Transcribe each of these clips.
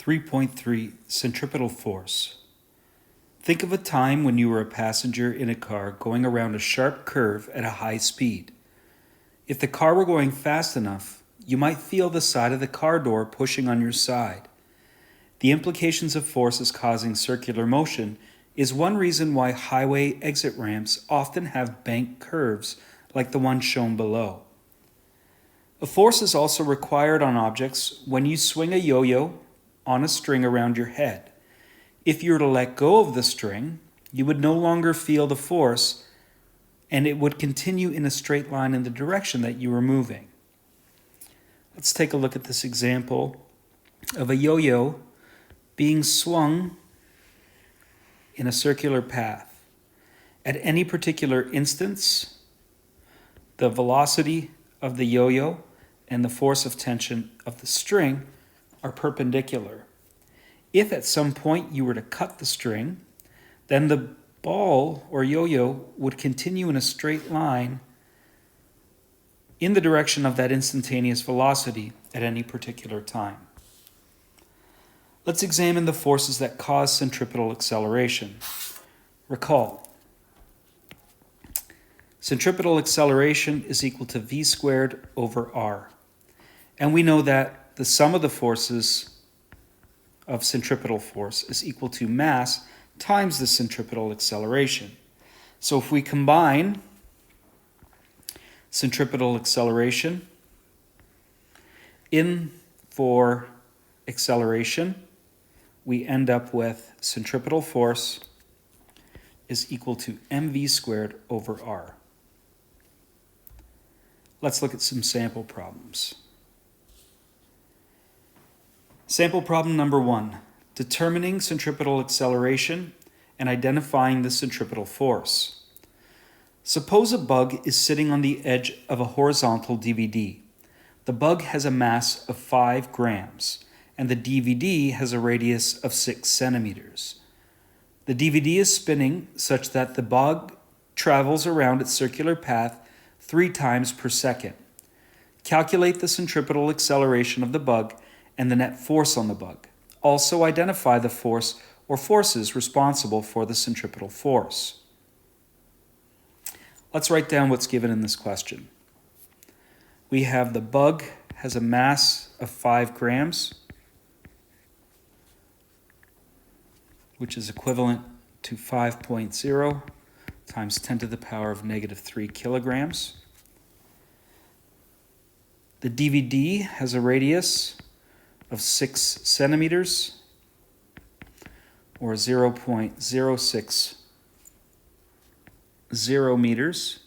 3.3 Centripetal Force. Think of a time when you were a passenger in a car going around a sharp curve at a high speed. If the car were going fast enough, you might feel the side of the car door pushing on your side. The implications of forces causing circular motion is one reason why highway exit ramps often have banked curves like the one shown below. A force is also required on objects when you swing a yo-yo on a string around your head. If you were to let go of the string, you would no longer feel the force, and it would continue in a straight line in the direction that you were moving. Let's take a look at this example of a yo-yo being swung in a circular path. At any particular instance, the velocity of the yo-yo and the force of tension of the string are perpendicular. If at some point you were to cut the string, then the ball or yo-yo would continue in a straight line in the direction of that instantaneous velocity at any particular time. Let's examine the forces that cause centripetal acceleration. Recall, centripetal acceleration is equal to v squared over r. And we know that the sum of the forces of centripetal force is equal to mass times the centripetal acceleration. So if we combine centripetal acceleration in for acceleration, we end up with centripetal force is equal to mv squared over r. Let's look at some sample problems. Sample problem number 1, determining centripetal acceleration and identifying the centripetal force. Suppose a bug is sitting on the edge of a horizontal DVD. The bug has a mass of 5 grams, and the DVD has a radius of 6 centimeters. The DVD is spinning such that the bug travels around its circular path 3 times per second. Calculate the centripetal acceleration of the bug and the net force on the bug. Also identify the force or forces responsible for the centripetal force. Let's write down what's given in this question. We have the bug has a mass of 5 grams, which is equivalent to 5.0 times 10 to the power of negative 3 kilograms. The DVD has a radius of 6 centimeters, or 0.060 meters.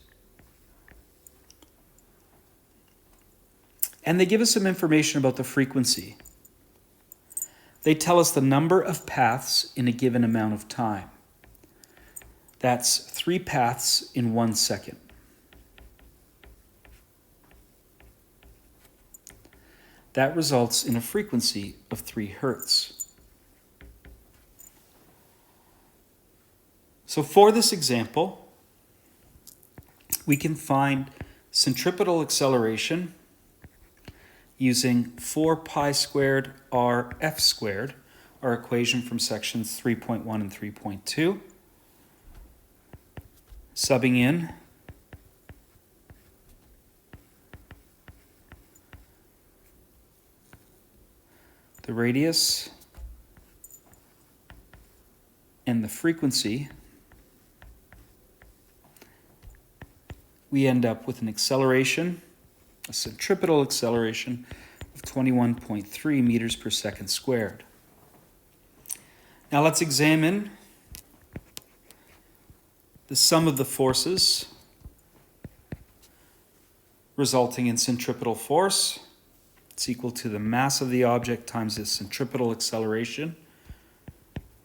And they give us some information about the frequency. They tell us the number of paths in a given amount of time. That's 3 paths in 1 second. That results in a frequency of 3 hertz. So for this example, we can find centripetal acceleration using 4 pi squared r f squared, our equation from sections 3.1 and 3.2. Subbing in the radius and the frequency, we end up with an acceleration, a centripetal acceleration of 21.3 meters per second squared. Now let's examine the sum of the forces resulting in centripetal force. It's equal to the mass of the object times the centripetal acceleration.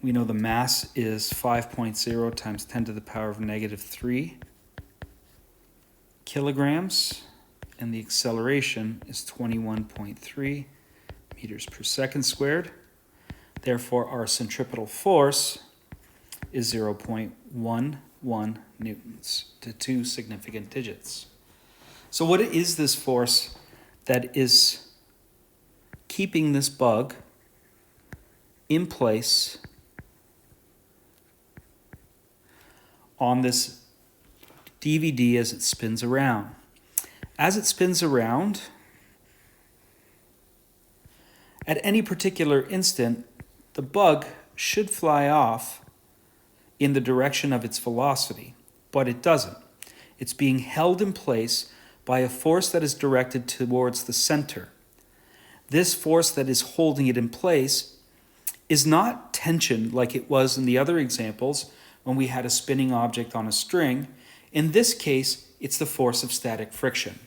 We know the mass is 5.0 times 10 to the power of negative 3 kilograms, and the acceleration is 21.3 meters per second squared. Therefore, our centripetal force is 0.11 newtons to 2 significant digits. So what is this force that is keeping this bug in place on this DVD as it spins around. As it spins around, at any particular instant, the bug should fly off in the direction of its velocity, but it doesn't. It's being held in place by a force that is directed towards the center. This force that is holding it in place is not tension like it was in the other examples when we had a spinning object on a string. In this case, it's the force of static friction.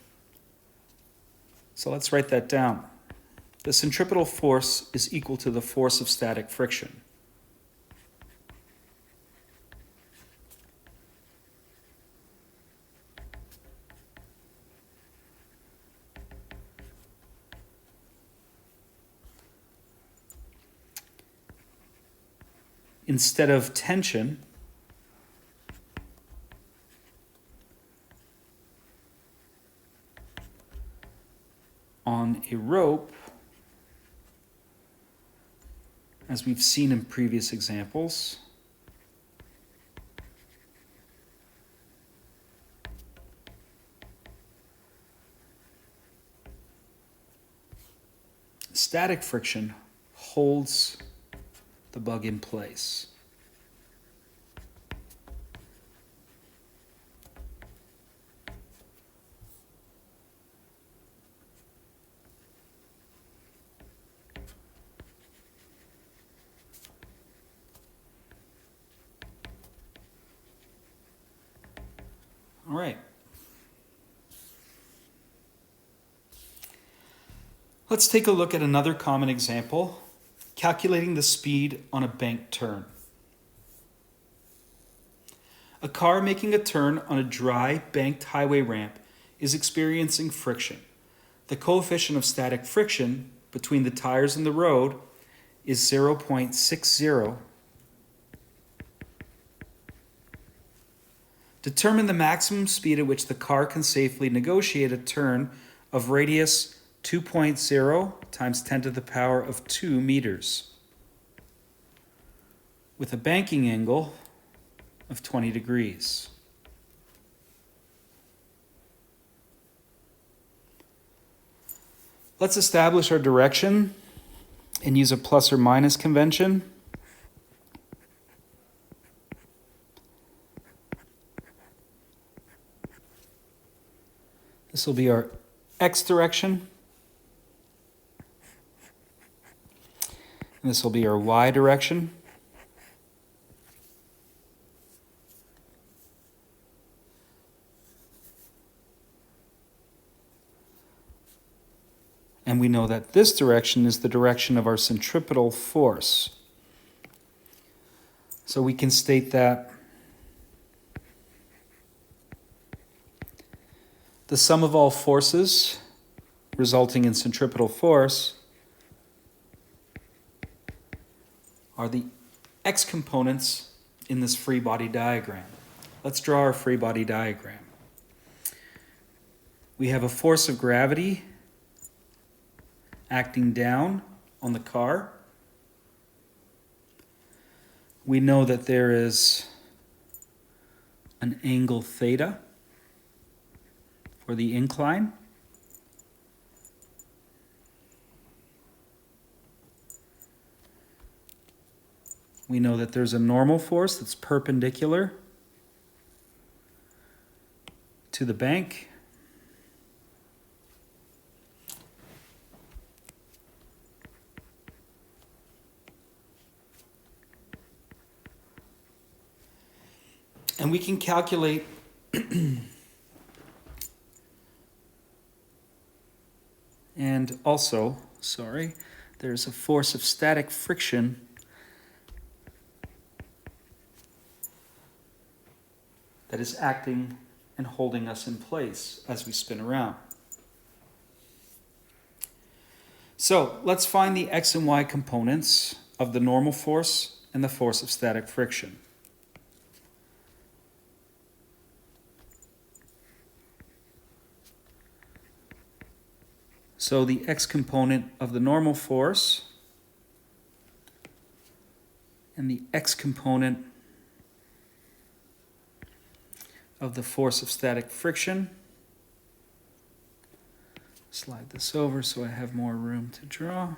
So let's write that down. The centripetal force is equal to the force of static friction. Instead of tension, on a rope, as we've seen in previous examples, static friction holds the bug in place. All right. Let's take a look at another common example, calculating the speed on a banked turn. A car making a turn on a dry, banked highway ramp is experiencing friction. The coefficient of static friction between the tires and the road is 0.60. Determine the maximum speed at which the car can safely negotiate a turn of radius 2.0 times 10 to the power of 2 meters with a banking angle of 20 degrees. Let's establish our direction and use a plus or minus convention. This will be our x direction. And this will be our y direction. And we know that this direction is the direction of our centripetal force. So we can state that the sum of all forces resulting in centripetal force are the x components in this free body diagram. Let's draw our free body diagram. We have a force of gravity acting down on the car. We know that there is an angle theta for the incline. We know that there's a normal force that's perpendicular to the bank. And we can calculate and also, there's a force of static friction that is acting and holding us in place as we spin around. So let's find the x and y components of the normal force and the force of static friction. So the x component of the normal force and the x component of the force of static friction. Slide this over so I have more room to draw.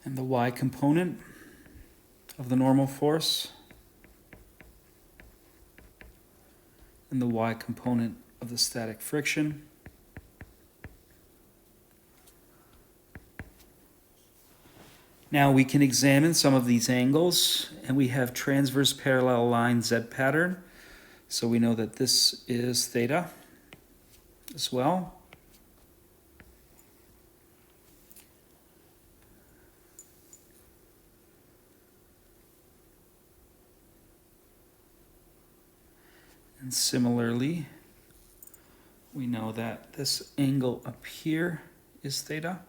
And the y component of the normal force, and the y component of the static friction. Now we can examine some of these angles, and we have transverse parallel line Z pattern. So we know that this is theta as well. And similarly, we know that this angle up here is theta.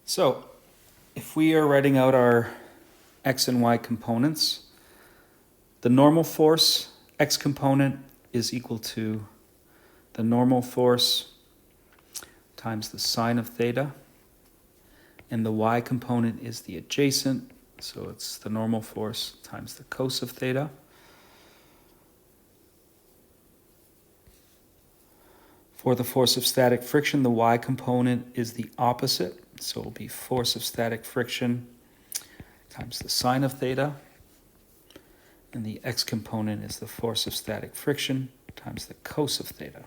So, if we are writing out our x and y components, the normal force x component is equal to the normal force times the sine of theta, and the y component is the adjacent, so it's the normal force times the cos of theta. For the force of static friction, the y component is the opposite, so it will be force of static friction times the sine of theta, and the x component is the force of static friction times the cos of theta.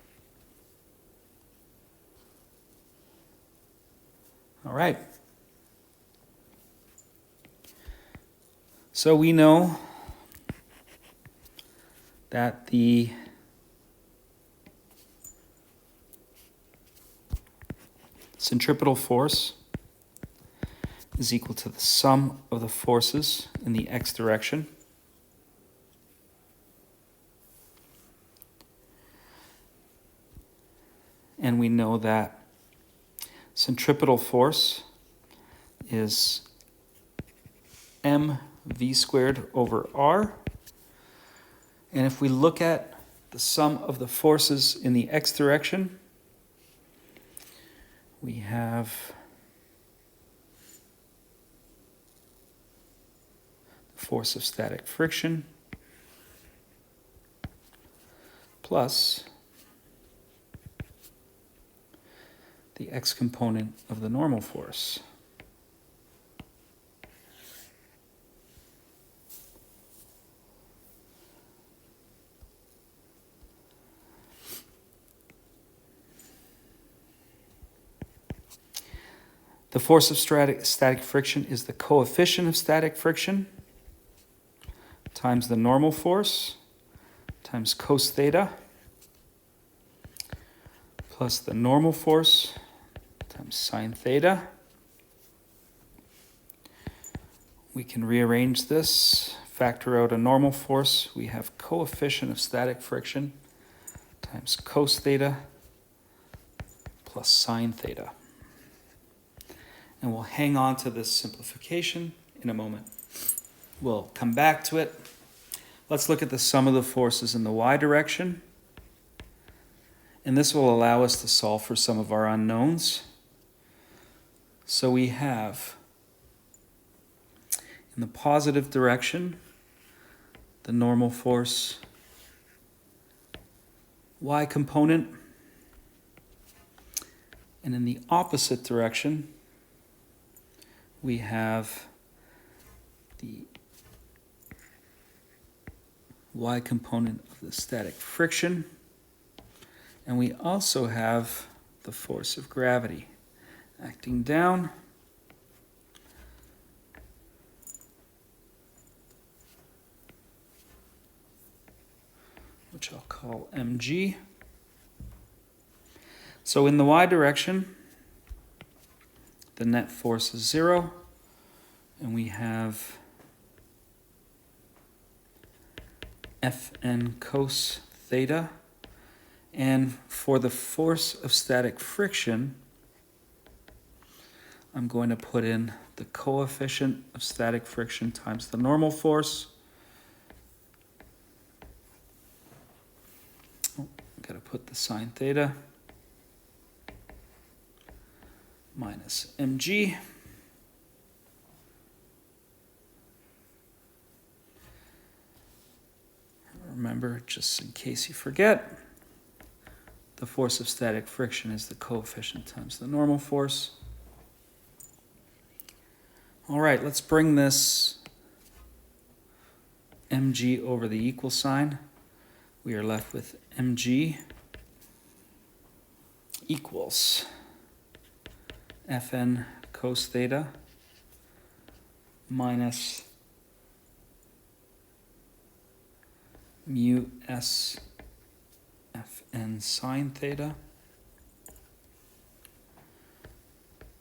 All right. So we know that the centripetal force is equal to the sum of the forces in the x direction. And we know that centripetal force is mv squared over r. And if we look at the sum of the forces in the x direction, we have the force of static friction plus the x component of the normal force. The force of static friction is the coefficient of static friction times the normal force times cos theta plus the normal force times sine theta. We can rearrange this, factor out a normal force. We have coefficient of static friction times cos theta plus sine theta. And we'll hang on to this simplification in a moment. We'll come back to it. Let's look at the sum of the forces in the y direction. And this will allow us to solve for some of our unknowns. So we have, in the positive direction, the normal force y component. And in the opposite direction, we have the y component of the static friction. And we also have the force of gravity acting down. Which I'll call mg. So in the y direction, the net force is 0, and we have Fn cos theta. And for the force of static friction, I'm going to put in the coefficient of static friction times the normal force. Oh, got to put the sine theta minus mg. Remember, just in case you forget, the force of static friction is the coefficient times the normal force. All right, let's bring this mg over the equal sign. We are left with mg equals Fn cos theta minus mu s Fn sine theta.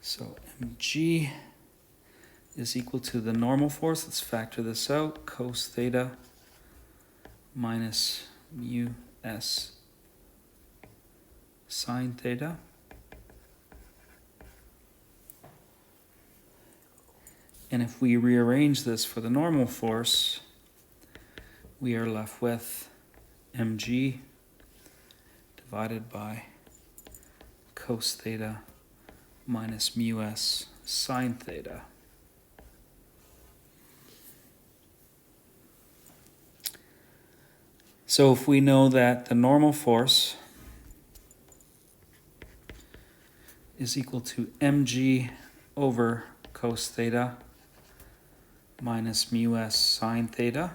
So mg is equal to the normal force. Let's factor this out. Cos theta minus mu s sine theta. And if we rearrange this for the normal force, we are left with mg divided by cos theta minus mu s sine theta. So if we know that the normal force is equal to mg over cos theta minus mu s sine theta,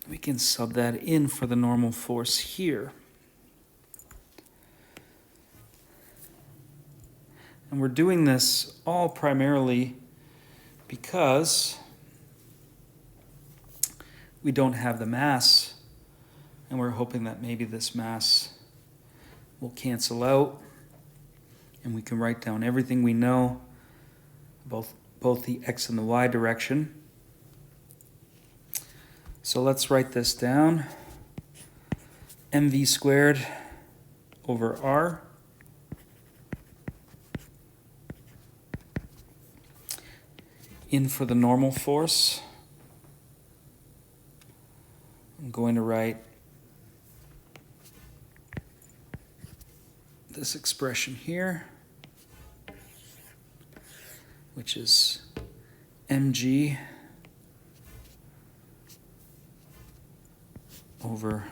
we can sub that in for the normal force here. And we're doing this all primarily because we don't have the mass, and we're hoping that maybe this mass will cancel out and we can write down everything we know, both the x and the y direction. So let's write this down. mv squared over r in for the normal force. I'm going to write this expression here, which is mg over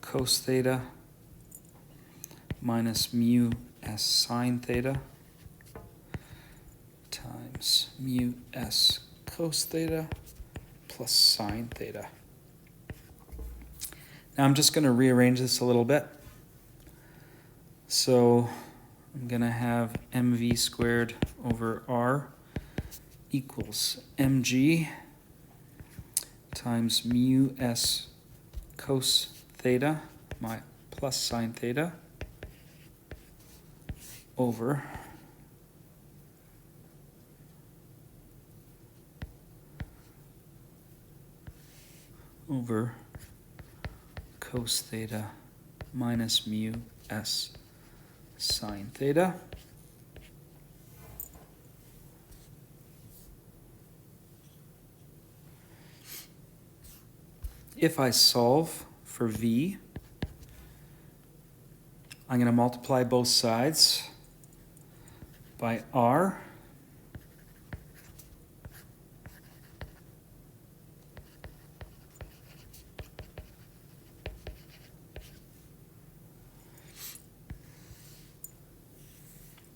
cos theta minus mu s sine theta times mu s cos theta plus sine theta. Now I'm just going to rearrange this a little bit. So I'm going to have mv squared over r equals mg times mu s cos theta plus sine theta over cos theta minus mu s sine theta. If I solve for v, I'm going to multiply both sides by r.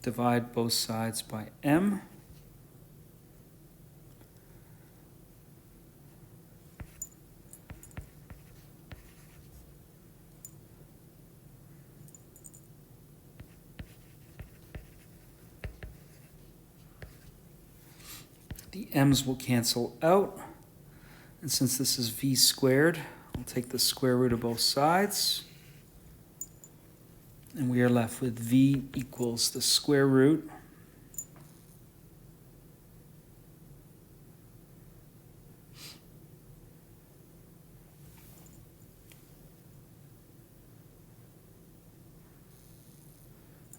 Divide both sides by m. The m's will cancel out, and since this is v squared, I'll take the square root of both sides, and we are left with v equals the square root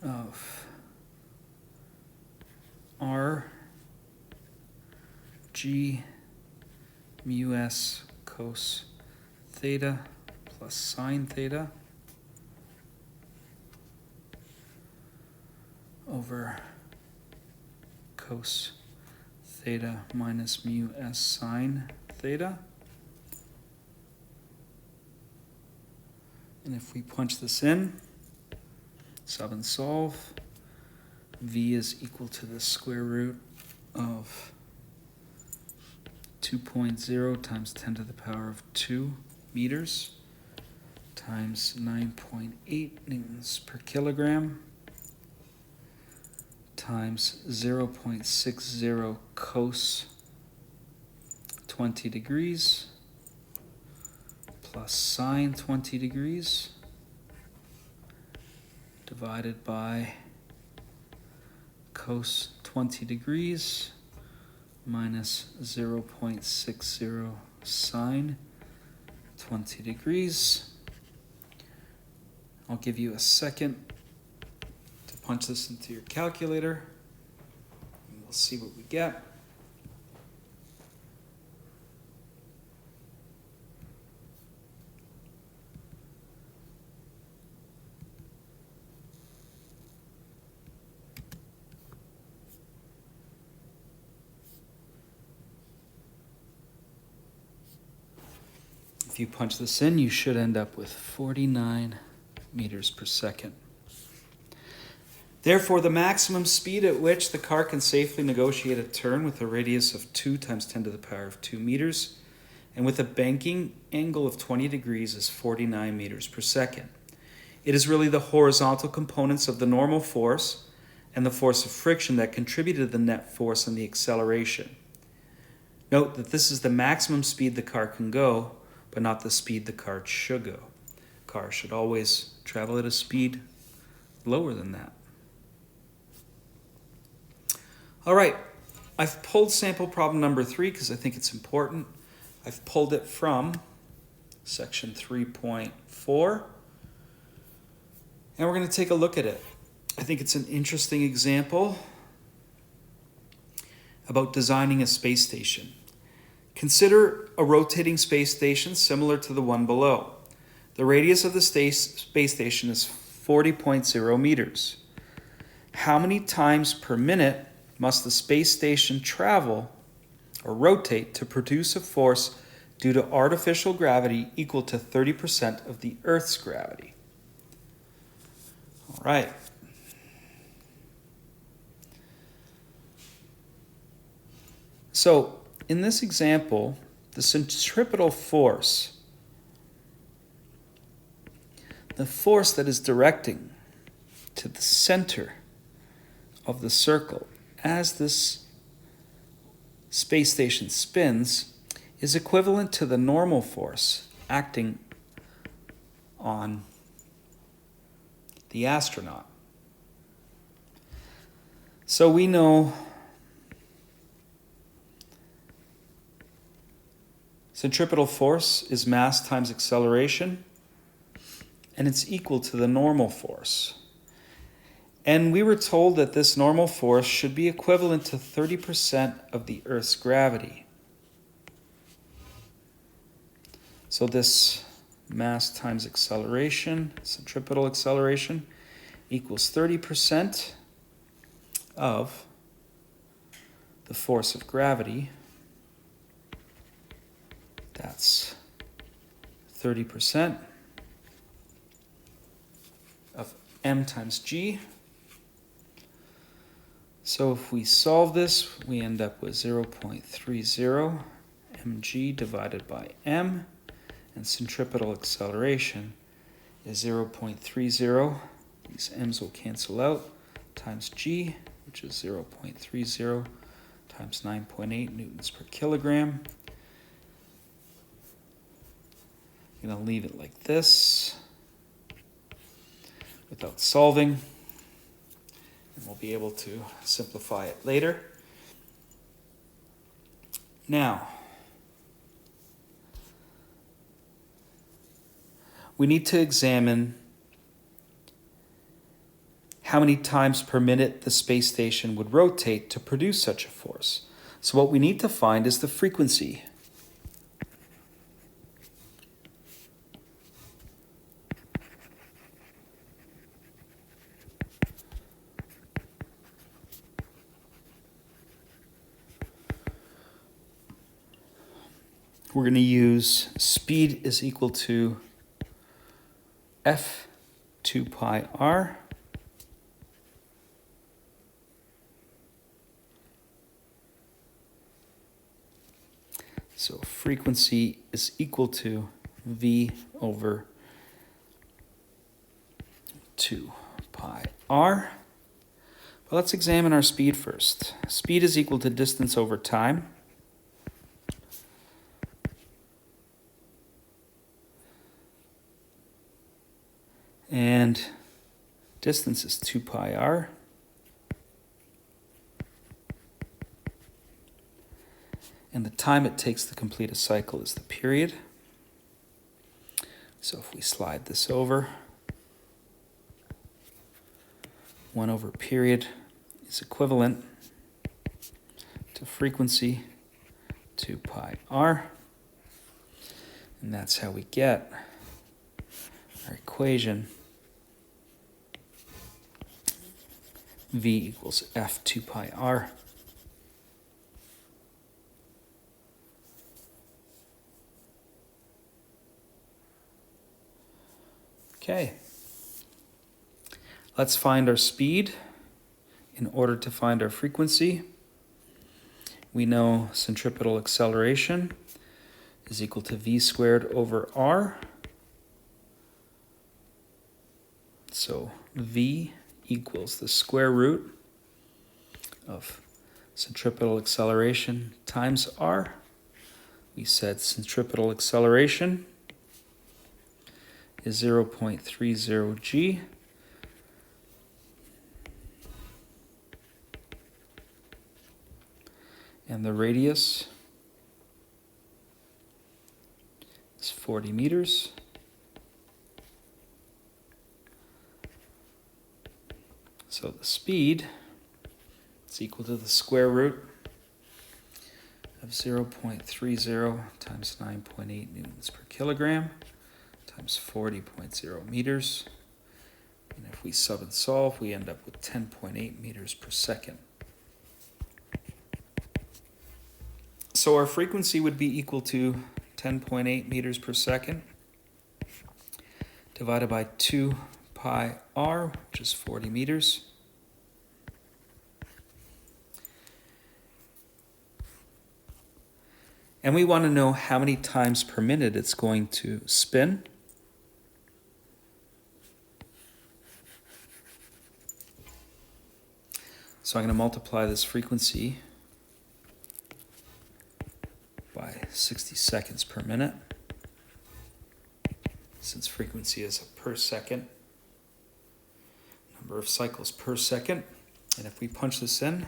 of R G mu s cos theta plus sine theta over cos theta minus mu s sine theta. And if we punch this in, sub and solve, v is equal to the square root of 2.0 times 10 to the power of 2 meters times 9.8 newtons per kilogram times 0.60 cos 20 degrees plus sine 20 degrees divided by cos 20 degrees minus 0.60 sine 20 degrees. I'll give you a second to punch this into your calculator, and we'll see what we get. If you punch this in, you should end up with 49 meters per second. Therefore, the maximum speed at which the car can safely negotiate a turn with a radius of 2 times 10 to the power of 2 meters and with a banking angle of 20 degrees is 49 meters per second. It is really the horizontal components of the normal force and the force of friction that contributed to the net force and the acceleration. Note that this is the maximum speed the car can go, but not the speed the car should go. The car should always travel at a speed lower than that. All right, I've pulled sample problem number 3 because I think it's important. I've pulled it from section 3.4, and we're going to take a look at it. I think it's an interesting example about designing a space station. Consider a rotating space station similar to the one below. The radius of the space station is 40.0 meters. How many times per minute must the space station travel or rotate to produce a force due to artificial gravity equal to 30% of the Earth's gravity? All right. So, in this example, the centripetal force, the force that is directing to the center of the circle as this space station spins, is equivalent to the normal force acting on the astronaut. So we know centripetal force is mass times acceleration, and it's equal to the normal force. And we were told that this normal force should be equivalent to 30% of the Earth's gravity. So this mass times acceleration, centripetal acceleration, equals 30% of the force of gravity. That's 30% of m times g. So if we solve this, we end up with 0.30 mg divided by m, and centripetal acceleration is 0.30, these m's will cancel out, times g, which is 0.30 times 9.8 newtons per kilogram. I'm going to leave it like this without solving, and we'll be able to simplify it later. Now, we need to examine how many times per minute the space station would rotate to produce such a force. So what we need to find is the frequency. We're going to use speed is equal to f 2 pi r so frequency is equal to v over 2 pi r. But let's examine our speed first. Speed is equal to distance over time. And distance is 2 pi r. And the time it takes to complete a cycle is the period. So if we slide this over, 1 over period is equivalent to frequency 2 pi r. And that's how we get our equation V equals F 2 pi r. Okay, let's find our speed in order to find our frequency. We know centripetal acceleration is equal to v squared over r. So v equals the square root of centripetal acceleration times r. We said centripetal acceleration is 0.30 g. And the radius is 40 meters. So the speed is equal to the square root of 0.30 times 9.8 newtons per kilogram times 40.0 meters. And if we sub and solve, we end up with 10.8 meters per second. So our frequency would be equal to 10.8 meters per second divided by 2 pi r, which is 40 meters. And we want to know how many times per minute it's going to spin. So I'm going to multiply this frequency by 60 seconds per minute, since frequency is a per second, number of cycles per second. And if we punch this in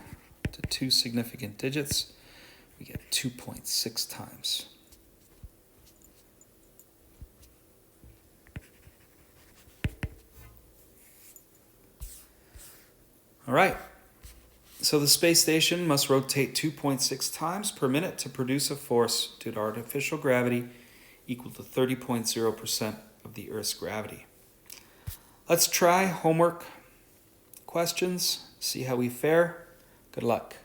to 2 significant digits, we get 2.6 times. All right. So the space station must rotate 2.6 times per minute to produce a force due to artificial gravity equal to 30.0% of the Earth's gravity. Let's try homework questions, see how we fare. Good luck.